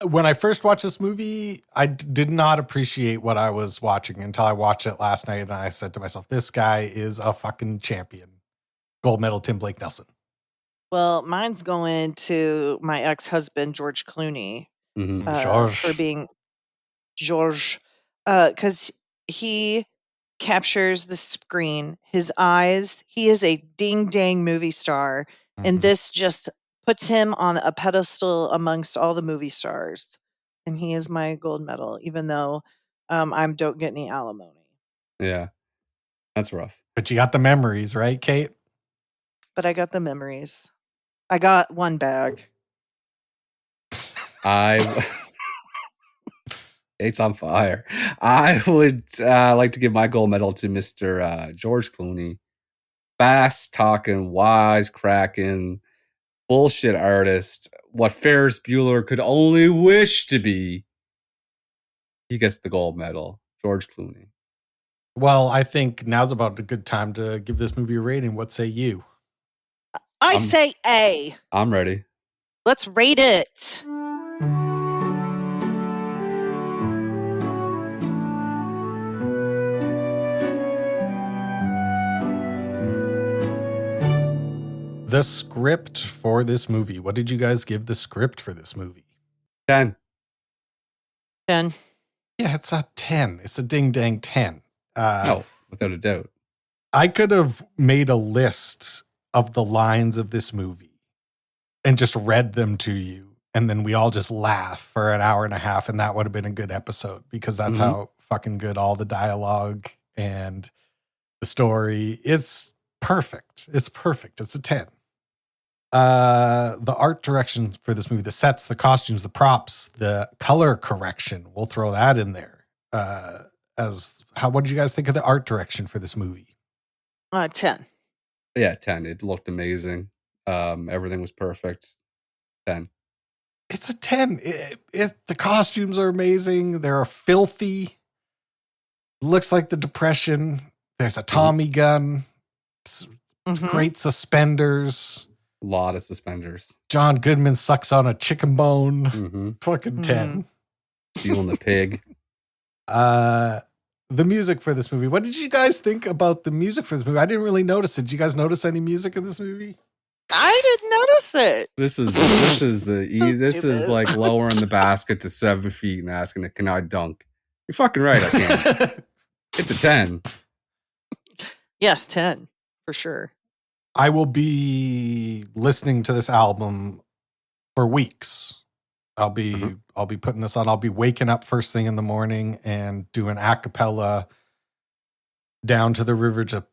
When I first watched this movie, I did not appreciate what I was watching until I watched it last night, and I said to myself, this guy is a fucking champion. Gold medal, Tim Blake Nelson. Well, mine's going to my ex-husband, George Clooney. George. For being George. Because he captures the screen, his eyes. He is a ding-dang movie star, and this just puts him on a pedestal amongst all the movie stars. And he is my gold medal, even though I don't get any alimony. Yeah, that's rough. But you got the memories, right, Kate? But I got the memories. I got one bag. It's on fire. I would like to give my gold medal to Mr. George Clooney. Fast talking, wise cracking, bullshit artist. What Ferris Bueller could only wish to be. He gets the gold medal. George Clooney. Well, I think now's about a good time to give this movie a rating. What say you? I say A. I'm ready. Let's rate it. The script for this movie. What did you guys give the script for this movie? 10. 10. Yeah, it's a 10. It's a ding-dang 10. No, without a doubt. I could have made a list of the lines of this movie and just read them to you. And then we all just laugh for an hour and a half. And that would have been a good episode because that's how fucking good all the dialogue and the story. It's perfect. It's perfect. It's a 10. The art direction for this movie, the sets, the costumes, the props, the color correction, we'll throw that in there. What did you guys think of the art direction for this movie? 10. Yeah, 10. It looked amazing. Everything was perfect. 10. It's a 10. The costumes are amazing. They're filthy. Looks like the Depression. There's a Tommy gun. Great suspenders. A lot of suspenders. John Goodman sucks on a chicken bone. Fucking 10. Stealing the pig. The music for this movie. What did you guys think about the music for this movie? I didn't really notice it. Did you guys notice any music in this movie? I didn't notice it. This is like lowering the basket to 7 feet and asking it, can I dunk? You're fucking right, I can. It's a 10. Yes, 10 for sure. I will be listening to this album for weeks. I'll be putting this on. I'll be waking up first thing in the morning and doing a cappella Down to the River to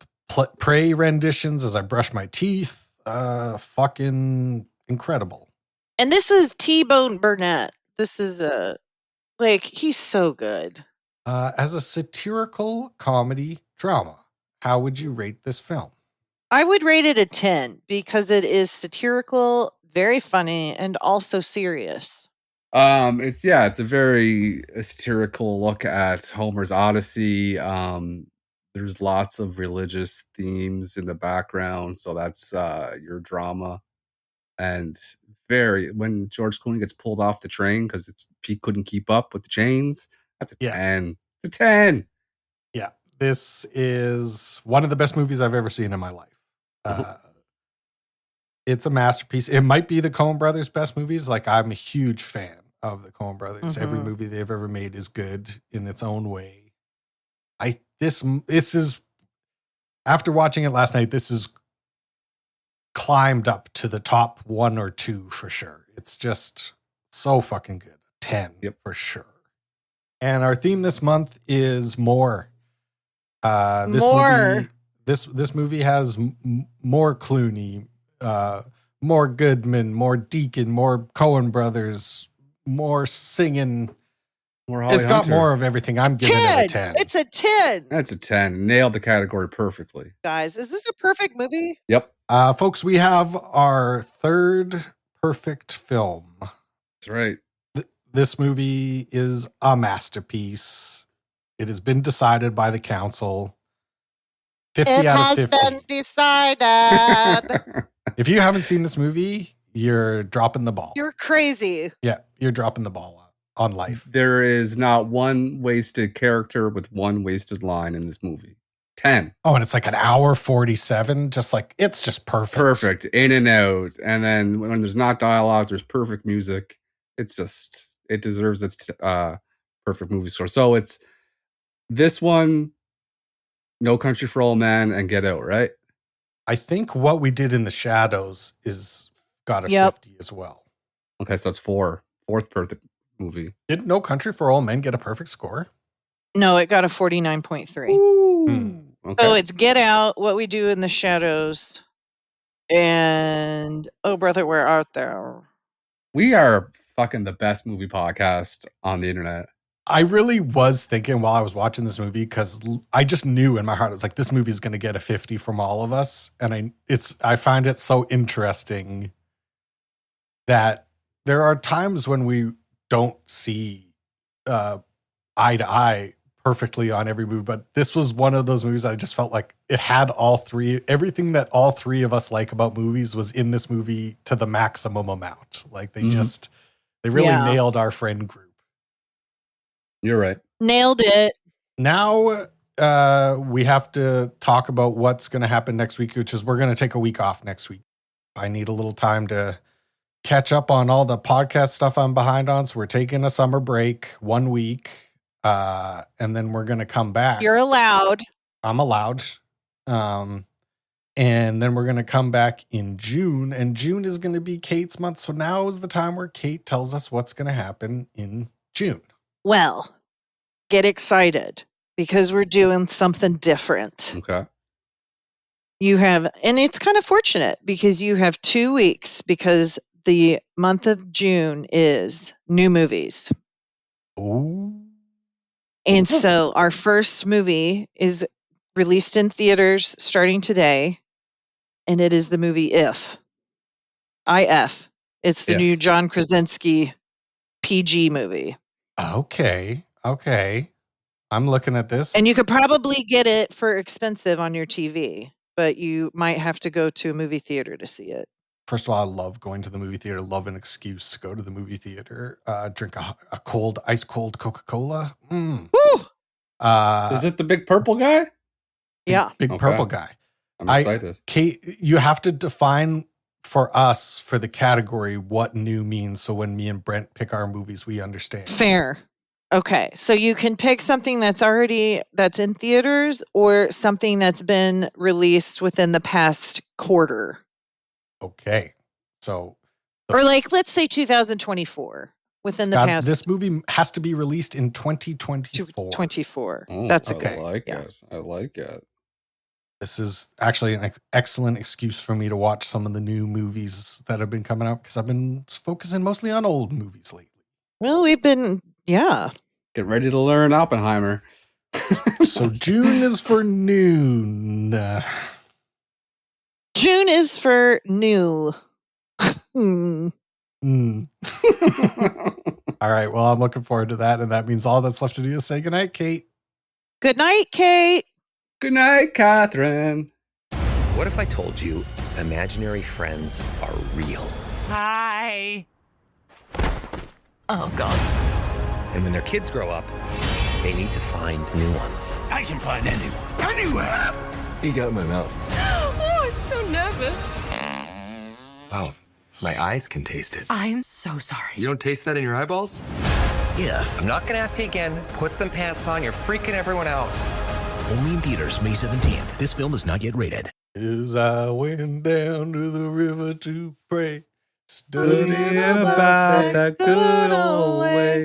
pray renditions as I brush my teeth. Fucking incredible. And this is T-Bone Burnett. This is he's so good. As a satirical comedy drama, how would you rate this film? I would rate it a 10 because it is satirical, very funny, and also serious. It's a very satirical look at Homer's Odyssey. There's lots of religious themes in the background, so that's your drama. And when George Clooney gets pulled off the train because he couldn't keep up with the chains, that's a 10. It's a 10. Yeah, this is one of the best movies I've ever seen in my life. It's a masterpiece. It might be the Coen brothers' best movies. Like, I'm a huge fan of the Coen brothers. Every movie they've ever made is good in its own way. This is, after watching it last night, this is climbed up to the top 1 or 2 for sure. It's just so fucking good. 10 for sure. And our theme this month is more. This movie has more Clooney, more Goodman, more Deacon, more Coen brothers, more singing. It's got more of everything. I'm giving it a 10. It's a 10. That's a 10. Nailed the category perfectly. Guys, is this a perfect movie? Yep. Folks, we have our third perfect film. That's right. This movie is a masterpiece. It has been decided by the council. 50 out of 50. It has been decided. If you haven't seen this movie, you're dropping the ball. You're crazy. Yeah, you're dropping the ball on life. There is not one wasted character with one wasted line in this movie. 10. Oh, and it's like an hour 47. It's just perfect. Perfect. In and out. And then when there's not dialogue, there's perfect music. It deserves its perfect movie score. So it's this one, No Country for Old Men, and Get Out, right? I think What We Did in the Shadows is got a 50 as well. Okay, so that's 4. Fourth perfect movie. Did No Country for Old Men get a perfect score? No, it got a 49.3. Okay. So it's Get Out, What We Do in the Shadows, and Oh Brother, Where Art Thou? We are fucking the best movie podcast on the internet. I really was thinking while I was watching this movie, because I just knew in my heart, it was like, this movie is going to get a 50 from all of us. And I find it so interesting that there are times when we don't see eye to eye perfectly on every movie, but this was one of those movies that I just felt like it had everything that all three of us like about movies was in this movie to the maximum amount. Like they really nailed our friend group. You're right. Nailed it. Now we have to talk about what's going to happen next week, which is we're going to take a week off next week. I need a little time to catch up on all the podcast stuff I'm behind on. So we're taking a summer break 1 week. And then we're going to come back. You're allowed. I'm allowed. And then we're going to come back in June, and June is going to be Kate's month. So now is the time where Kate tells us what's going to happen in June. Well, get excited because we're doing something different. Okay. You have, and it's kind of fortunate because you have 2 weeks because the month of June is new movies. Oh. And so our first movie is released in theaters starting today, and it is the movie If. IF. It's the If. new John Krasinski PG movie. Okay. I'm looking at this. And you could probably get it for expensive on your TV, but you might have to go to a movie theater to see it. First of all, I love going to the movie theater. Love an excuse to go to the movie theater. Drink a ice cold Coca-Cola. Woo! Is it the big purple guy? Yeah. Big Okay. purple guy. I'm excited. Kate, you have to define for us, for the category, what new means. So when me and Brent pick our movies, we understand. Fair. Okay. So you can pick something that's in theaters or something that's been released within the past quarter. Okay. So. Or let's say 2024. Within the past. This movie has to be released in 2024. 24. Oh, That's okay. I like it. I like it. This is actually an excellent excuse for me to watch some of the new movies that have been coming out because I've been focusing mostly on old movies lately. Well, Get ready to learn Oppenheimer. So June is for noon. June is for new. All right. Well, I'm looking forward to that. And that means all that's left to do is say goodnight, Kate. Good night, Kate. Good night, Catherine. What if I told you imaginary friends are real? Hi. Oh, God. And when their kids grow up, they need to find new ones. I can find anyone. Anywhere. He got in my mouth. Oh, I'm so nervous. Wow, my eyes can taste it. I'm so sorry. You don't taste that in your eyeballs? Yeah. I'm not gonna ask you again. Put some pants on. You're freaking everyone out. Only in theaters May 17th. This film is not yet rated. As I went down to the river to pray, studying Studying about that good old way.